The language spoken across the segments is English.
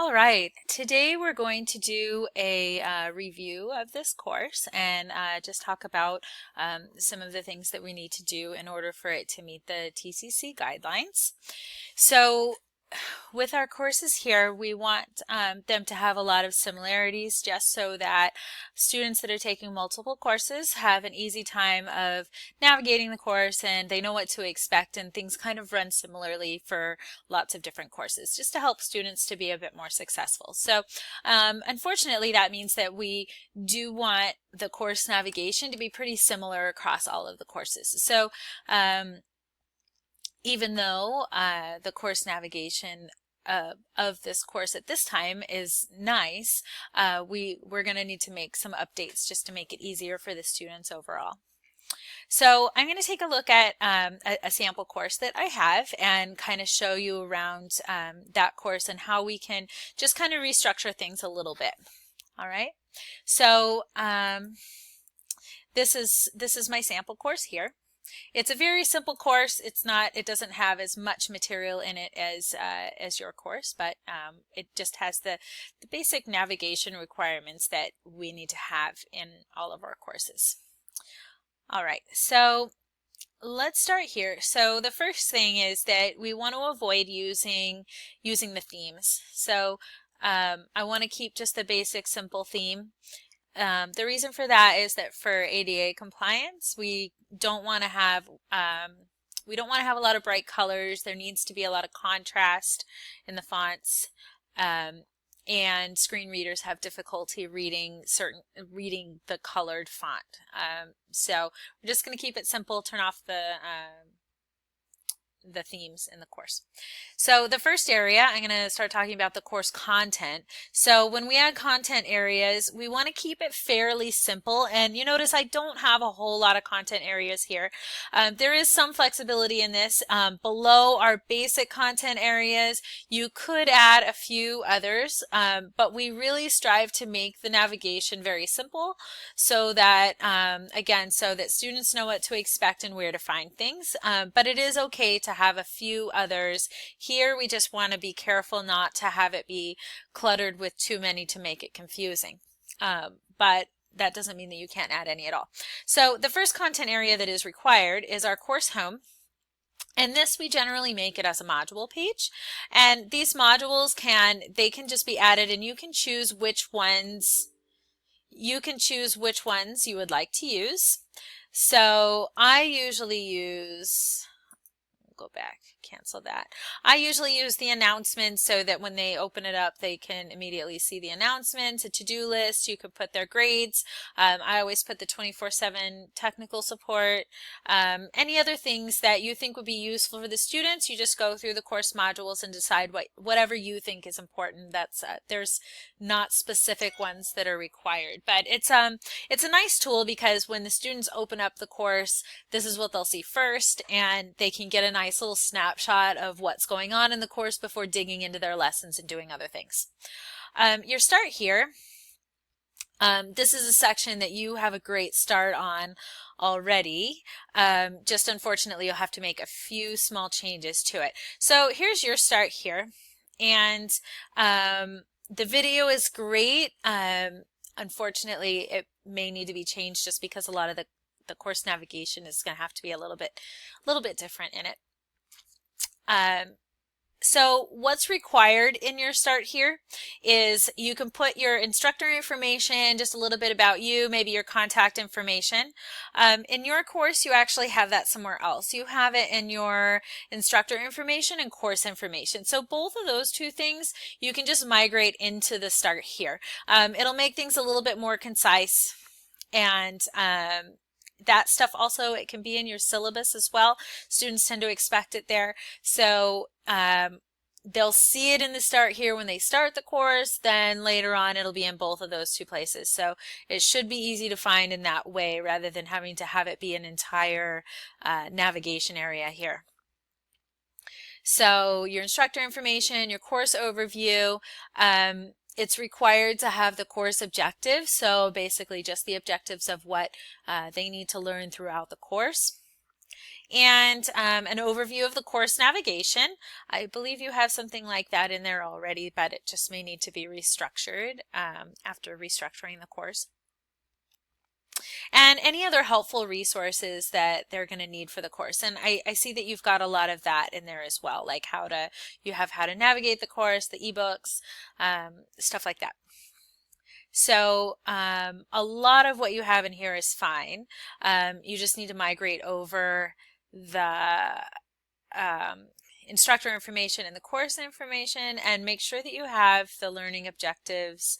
All right, today we're going to do a review of this course and just talk about some of the things that we need to do in order for it to meet the TCC guidelines. So with our courses here, we want them to have a lot of similarities just so that students that are taking multiple courses have an easy time of navigating the course and they know what to expect, and things kind of run similarly for lots of different courses just to help students to be a bit more successful. So unfortunately, that means that we do want the course navigation to be pretty similar across all of the courses. So even though the course navigation of this course at this time is nice, we're going to need to make some updates just to make it easier for the students overall. So I'm going to take a look at a sample course that I have and kind of show you around that course and how we can just kind of restructure things a little bit. All right, so this is my sample course here. It's a very simple course. It doesn't have as much material in it as your course, but it just has the basic navigation requirements that we need to have in all of our courses. All right, so let's start here. So the first thing is that we want to avoid using the themes. So I want to keep just the basic simple theme. The reason for that is that for ADA compliance, we don't want to have a lot of bright colors. There needs to be a lot of contrast in the fonts, and screen readers have difficulty reading the colored font. So we're just going to keep it simple. Turn off the themes in the course. So the first area, I'm going to start talking about the course content. So when we add content areas, we want to keep it fairly simple, and you notice I don't have a whole lot of content areas here. There is some flexibility in this. Below our basic content areas, you could add a few others, but we really strive to make the navigation very simple so that, again, so that students know what to expect and where to find things, but it is okay to have a few others. Here we just want to be careful not to have it be cluttered with too many to make it confusing. But that doesn't mean that you can't add any at all. So the first content area that is required is our course home. And this we generally make it as a module page. And these modules can just be added, and you can choose which ones you would like to use. So I usually use, go back, cancel that. I usually use the announcements so that when they open it up, they can immediately see the announcements, a to-do list. You could put their grades. I always put the 24/7 technical support. Any other things that you think would be useful for the students, you just go through the course modules and decide whatever you think is important. That's there's not specific ones that are required, but it's a nice tool because when the students open up the course, this is what they'll see first, and they can get a nice little snapshot of what's going on in the course before digging into their lessons and doing other things. Your start here, this is a section that you have a great start on already. Just unfortunately, you'll have to make a few small changes to it. So here's your start here, and the video is great. Unfortunately, it may need to be changed just because a lot of the course navigation is going to have to be a little bit different in it. So what's required in your start here is you can put your instructor information, just a little bit about you, maybe your contact information. In your course, you actually have that somewhere else. You have it in your instructor information and course information. So both of those two things, you can just migrate into the start here. It'll make things a little bit more concise, and that stuff also, it can be in your syllabus as well. Students tend to expect it there. So they'll see it in the start here when they start the course, then later on it'll be in both of those two places. So it should be easy to find in that way rather than having to have it be an entire navigation area here. So your instructor information, your course overview, it's required to have the course objectives, so basically just the objectives of what they need to learn throughout the course. and an overview of the course navigation. I believe you have something like that in there already, but it just may need to be restructured after restructuring the course. And any other helpful resources that they're going to need for the course. And I see that you've got a lot of that in there as well, like you have how to navigate the course, the ebooks, stuff like that. So a lot of what you have in here is fine. You just need to migrate over the instructor information and the course information, and make sure that you have the learning objectives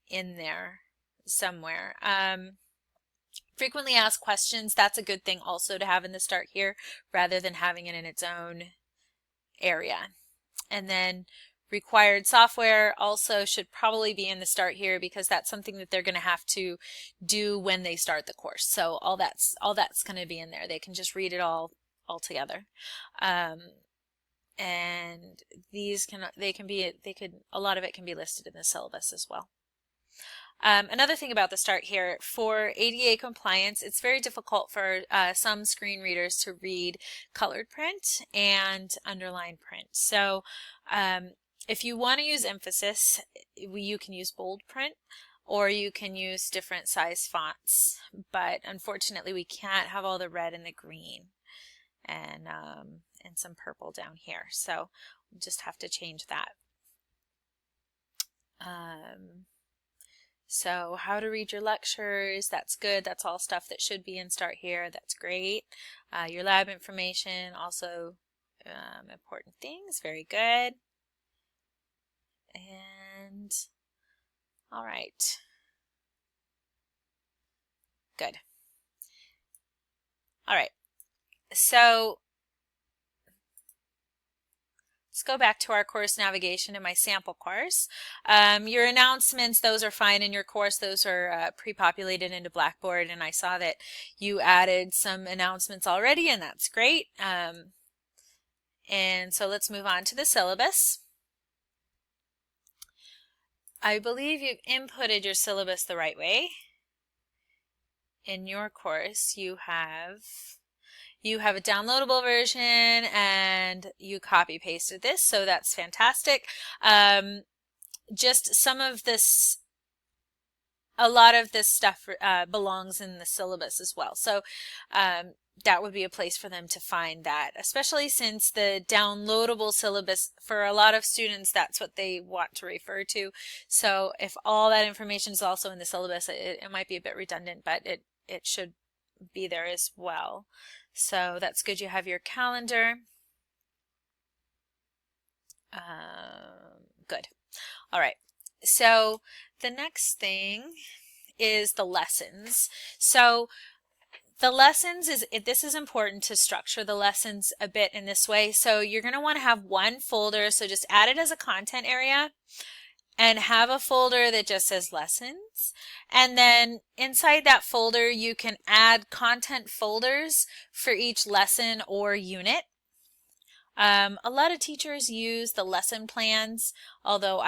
in there somewhere. Frequently asked questions, that's a good thing also to have in the start here rather than having it in its own area. And then required software also should probably be in the start here, because that's something that they're going to have to do when they start the course. So all that's going to be in there. They can just read it all together. And these a lot of it can be listed in the syllabus as well. Another thing about the start here, for ADA compliance, it's very difficult for some screen readers to read colored print and underlined print. So if you want to use emphasis, you can use bold print, or you can use different size fonts. But unfortunately, we can't have all the red and the green and some purple down here. So we'll just have to change that. So how to read your lectures, that's good. That's all stuff that should be in start here. That's great. Your lab information, also important things. Very good. And all right. Good. All right. So let's go back to our course navigation in my sample course. Your announcements, those are fine in your course. Those are pre-populated into Blackboard, and I saw that you added some announcements already, and that's great. And so let's move on to the syllabus. I believe you've inputted your syllabus the right way. In your course, you have a downloadable version and you copy pasted this, so that's fantastic. Just some of this, a lot of this stuff belongs in the syllabus as well. So that would be a place for them to find that, especially since the downloadable syllabus, for a lot of students, that's what they want to refer to. So if all that information is also in the syllabus, it might be a bit redundant, but it should be there as well. So that's good. You have your calendar. Good. All right. So the next thing is the lessons. So the lessons this is important to structure the lessons a bit in this way. So you're going to want to have one folder. So just add it as a content area and have a folder that just says lessons. And then inside that folder, you can add content folders for each lesson or unit. A lot of teachers use the lesson plans, although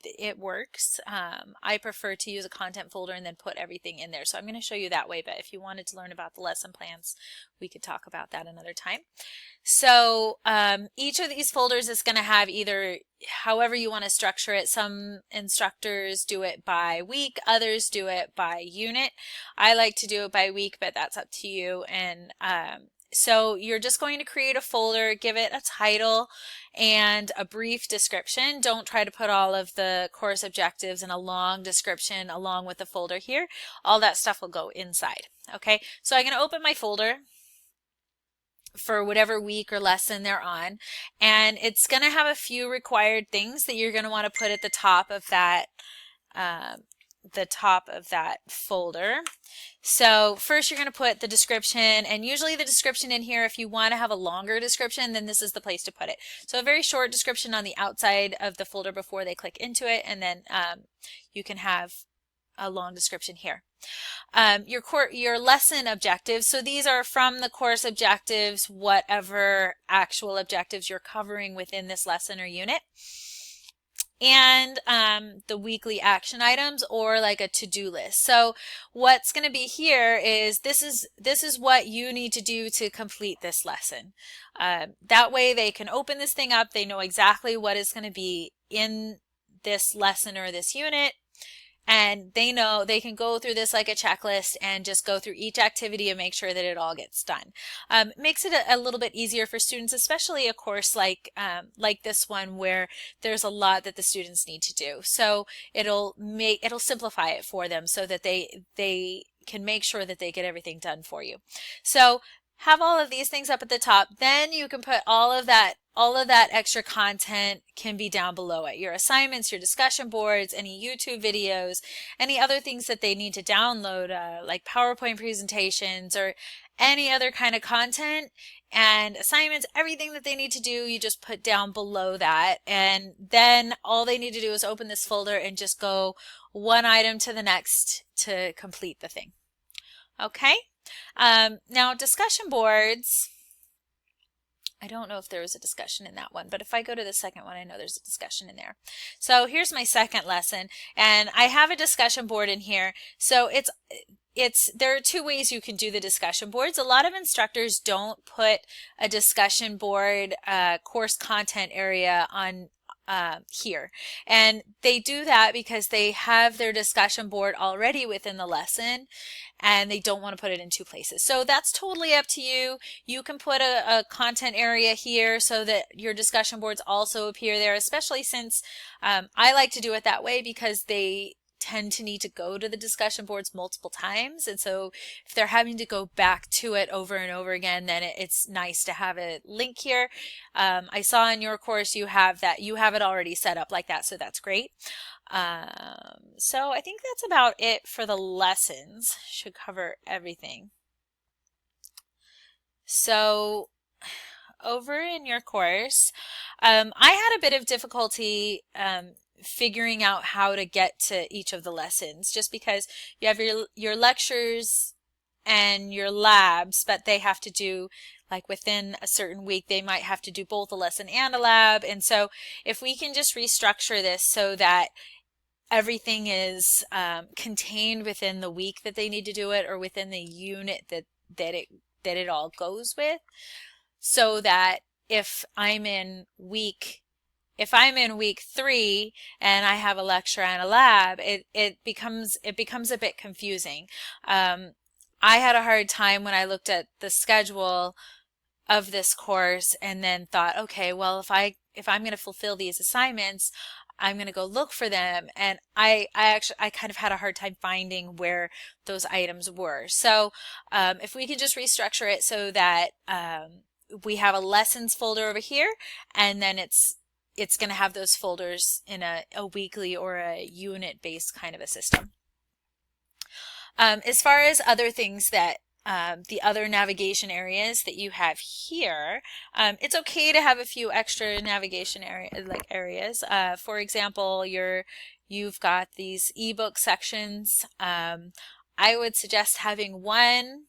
it works. I prefer to use a content folder and then put everything in there. So I'm going to show you that way, but if you wanted to learn about the lesson plans, we could talk about that another time. So each of these folders is going to have either however you want to structure it. Some instructors do it by week, others do it by unit. I like to do it by week, but that's up to you. And so you're just going to create a folder, give it a title and a brief description. Don't try to put all of the course objectives in a long description along with the folder here. All that stuff will go inside. Okay, so I'm going to open my folder for whatever week or lesson they're on, and it's going to have a few required things that you're going to want to put at the top of that folder. So first you're going to put the description, and usually the description in here, if you want to have a longer description, then this is the place to put it. So a very short description on the outside of the folder before they click into it, and then you can have a long description here. Your lesson objectives, so these are from the course objectives, whatever actual objectives you're covering within this lesson or unit. and the weekly action items or like a to-do list. So what's going to be here is this is what you need to do to complete this lesson. That way they can open this thing up, they know exactly what is going to be in this lesson or this unit, and they know they can go through this like a checklist and just go through each activity and make sure that it all gets done. Makes it a little bit easier for students, especially a course like this one where there's a lot that the students need to do. So it'll simplify it for them so that they can make sure that they get everything done for you. So have all of these things up at the top, then you can put all of that extra content can be down below it. Your assignments, your discussion boards, any YouTube videos, any other things that they need to download, like PowerPoint presentations or any other kind of content and assignments, everything that they need to do, you just put down below that. And then all they need to do is open this folder and just go one item to the next to complete the thing. Okay? Now discussion boards, I don't know if there was a discussion in that one, but if I go to the second one, I know there's a discussion in there. So here's my second lesson, and I have a discussion board in here. So there are two ways you can do the discussion boards. A lot of instructors don't put a discussion board course content area on here, and they do that because they have their discussion board already within the lesson and they don't want to put it in two places. So that's totally up to you. You can put a content area here so that your discussion boards also appear there, especially since I like to do it that way because they tend to need to go to the discussion boards multiple times, and so if they're having to go back to it over and over again, then it's nice to have a link here. I saw in your course you have it already set up like that, so that's great. So I think that's about it for the lessons. Should cover everything. So over in your course, I had a bit of difficulty figuring out how to get to each of the lessons, just because you have your lectures and your labs, but they have to do, like within a certain week, they might have to do both a lesson and a lab. And so if we can just restructure this so that everything is contained within the week that they need to do it, or within the unit that it all goes with, so that if I'm in week 3 and I have a lecture and a lab, it becomes a bit confusing. I had a hard time when I looked at the schedule of this course and then thought, okay, well, if I'm going to fulfill these assignments, I'm going to go look for them, and I kind of had a hard time finding where those items were. So if we can just restructure it so that we have a lessons folder over here, and then it's going to have those folders in a weekly or a unit based kind of a system. As far as other things that the other navigation areas that you have here, it's okay to have a few extra navigation areas. For example, you've got these ebook sections. I would suggest having one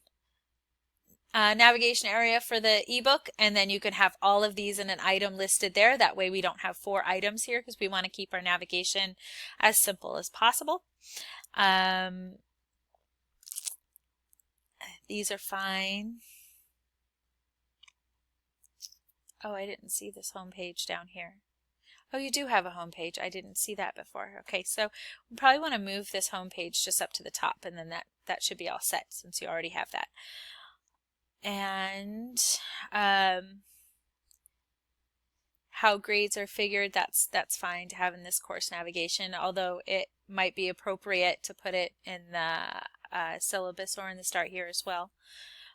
navigation area for the ebook, and then you can have all of these in an item listed there. That way we don't have 4 items here because we want to keep our navigation as simple as possible. These are fine. Oh, I didn't see this home page down here. Oh, you do have a home page. I didn't see that before. Okay, so we probably want to move this home page just up to the top, and then that should be all set since you already have that. And how grades are figured, that's fine to have in this course navigation, although it might be appropriate to put it in the syllabus or in the start here as well.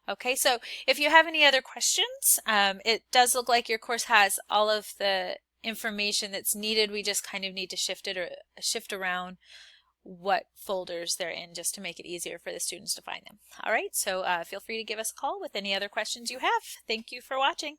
Okay, so if you have any other questions, it does look like your course has all of the information that's needed. We just kind of need to shift around what folders they're in just to make it easier for the students to find them. All right, so feel free to give us a call with any other questions you have. Thank you for watching.